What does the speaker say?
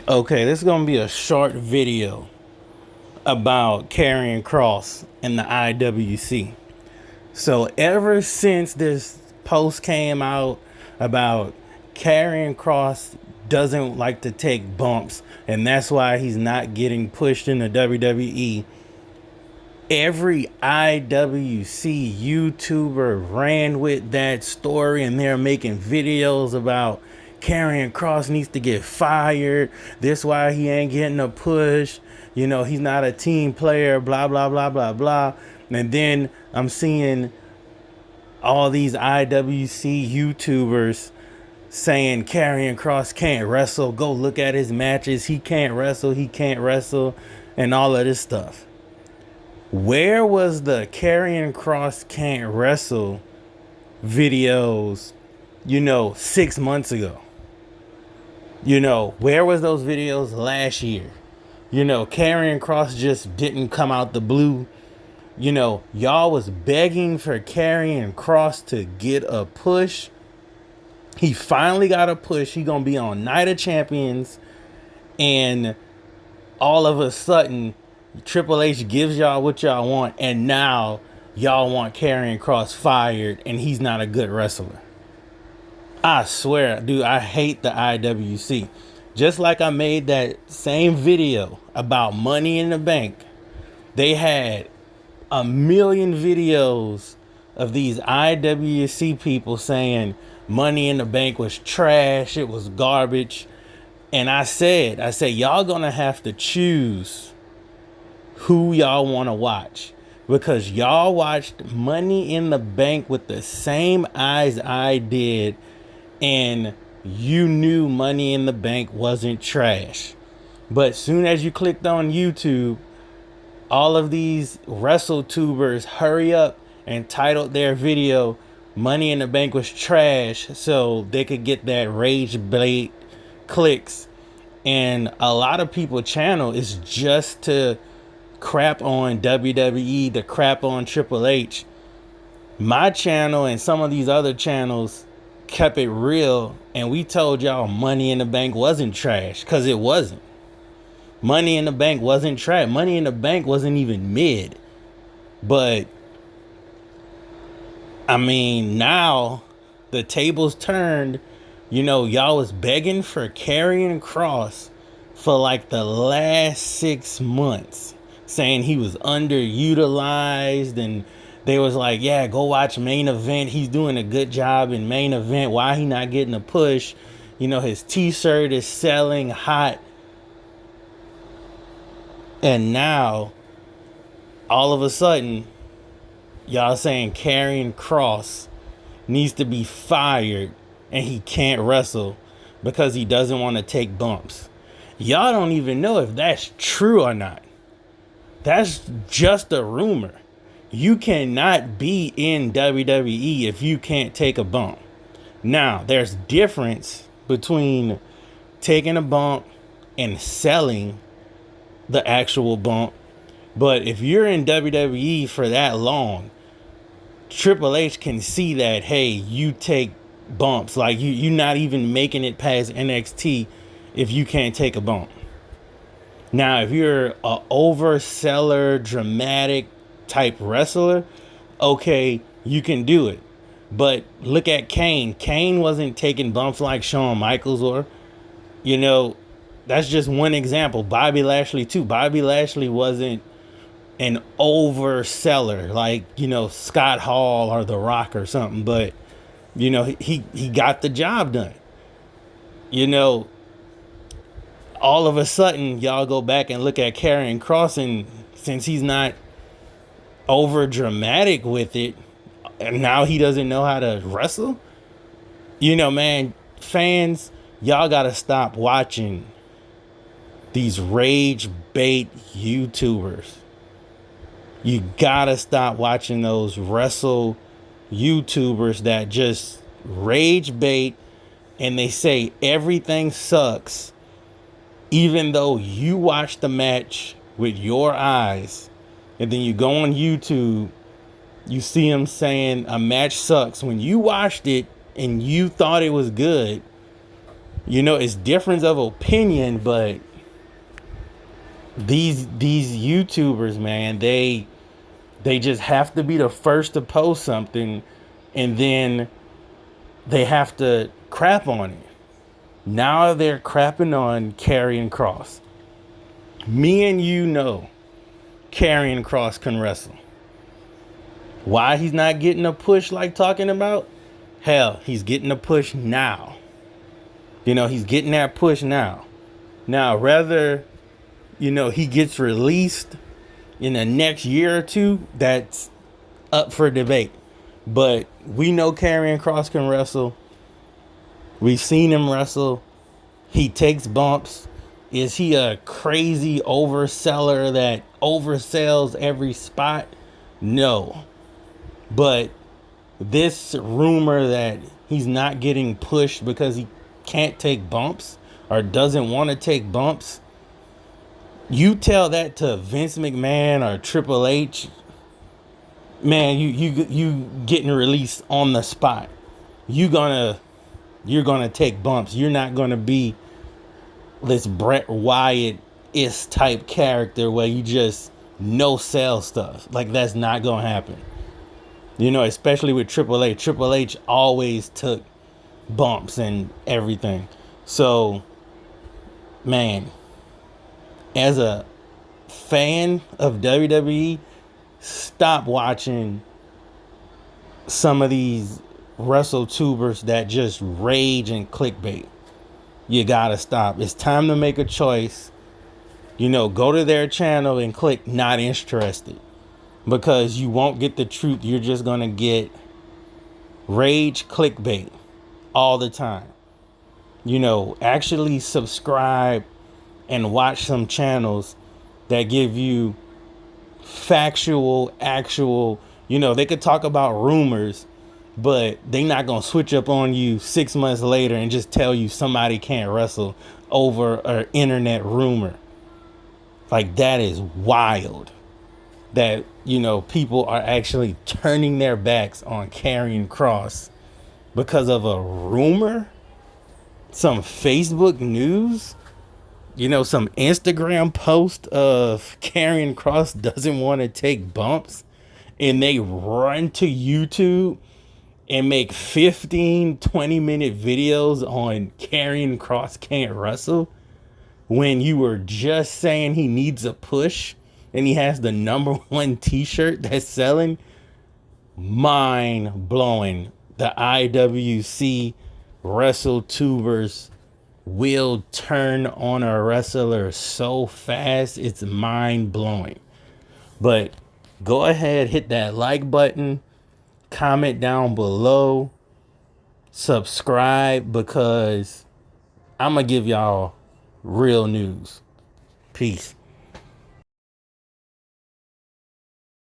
Okay, this is gonna be a short video about Karrion Kross and the IWC. So ever since this post came out about Karrion Kross doesn't like to take bumps and that's why he's not getting pushed in the WWE, every IWC YouTuber ran with that story and they're making videos about Karrion Kross needs to get fired. This why he ain't getting a push. You know, he's not a team player, blah, blah, blah, blah, blah. And then I'm seeing all these IWC YouTubers saying Karrion Kross can't wrestle. Go look at his matches. He can't wrestle. He can't wrestle. And all of this stuff. Where was the Karrion Kross can't wrestle videos, 6 months ago? Where was those videos last year? Karrion Kross just didn't come out the blue. Y'all was begging for Karrion Kross to get a push. He finally got a push. He gonna be on Night of Champions, and all of a sudden Triple H gives y'all what y'all want, and now y'all want Karrion Kross fired, and he's not a good wrestler. I swear, dude, I hate the IWC. Just like I made that same video about Money in the Bank, they had a million videos of these IWC people saying Money in the Bank was trash, it was garbage. And I said, y'all gonna have to choose who y'all want to watch, because y'all watched Money in the Bank with the same eyes I did, and you knew Money in the Bank wasn't trash. But soon as you clicked on YouTube, all of these WrestleTubers hurry up and titled their video Money in the Bank was trash so they could get that rage bait clicks. And a lot of people channel is just to crap on WWE, to crap on Triple H. My channel and some of these other channels kept it real, and we told y'all Money in the Bank wasn't trash, because it wasn't. Money in the Bank wasn't trash. Money in the Bank wasn't even mid. But I mean, now the tables turned. Y'all was begging for Karrion Kross for like the last 6 months, saying he was underutilized, and they was like, yeah, go watch Main Event. He's doing a good job in Main Event. Why he not getting a push? His t-shirt is selling hot. And now, all of a sudden, y'all saying Karrion Kross needs to be fired and he can't wrestle because he doesn't want to take bumps. Y'all don't even know if that's true or not. That's just a rumor. You cannot be in WWE if you can't take a bump. Now, there's difference between taking a bump and selling the actual bump. But if you're in WWE for that long, Triple H can see that, hey, you take bumps. Like you're not even making it past NXT if you can't take a bump. Now, if you're a overseller, dramatic type wrestler, okay, you can do it. But look at Kane. Kane wasn't taking bumps like Shawn Michaels or, that's just one example. Bobby Lashley too. Bobby Lashley wasn't an overseller like, Scott Hall or The Rock or something, but he got the job done. All of a sudden y'all go back and look at Karrion Kross, and since he's not over dramatic with it, and now he doesn't know how to wrestle. Man, fans, y'all gotta stop watching these rage bait YouTubers. You gotta stop watching those wrestle YouTubers that just rage bait and they say everything sucks, even though you watch the match with your eyes, and then you go on YouTube, you see them saying a match sucks when you watched it and you thought it was good. It's difference of opinion, but these YouTubers, man, they just have to be the first to post something, and then they have to crap on it. Now they're crapping on Karrion Kross. Me and you know Karrion Kross can wrestle. Why he's not getting a push like talking about? Hell, he's getting a push now. He's getting that push now. Now, whether, he gets released in the next year or two, that's up for debate. But we know Karrion Kross can wrestle. We've seen him wrestle. He takes bumps. Is he a crazy overseller that oversells every spot? No. But this rumor that he's not getting pushed because he can't take bumps or doesn't want to take bumps, you tell that to Vince McMahon or Triple H, man, you getting released on the spot. You're gonna take bumps. You're not gonna be this Bret Wyatt-ish type character where you just no sell stuff. Like, that's not gonna happen. Especially with Triple H. Triple H always took bumps and everything. So, man, as a fan of WWE, stop watching some of these WrestleTubers that just rage and clickbait. You gotta stop. It's time to make a choice. Go to their channel and click not interested, because you won't get the truth. You're just gonna get rage clickbait all the time. Actually subscribe and watch some channels that give you factual, actual, they could talk about rumors, but they not gonna switch up on you 6 months later and just tell you somebody can't wrestle over an internet rumor. Like, that is wild that, people are actually turning their backs on Karrion Kross because of a rumor, some Facebook news, some Instagram post of Karrion Kross doesn't want to take bumps, and they run to YouTube and make 15-20 minute videos on Karrion Kross can't wrestle, when you were just saying he needs a push and he has the #1 t-shirt that's selling. Mind blowing. The IWC WrestleTubers will turn on a wrestler so fast, it's mind blowing. But go ahead, hit that like button, comment down below, subscribe, because I'm gonna give y'all real news. Peace.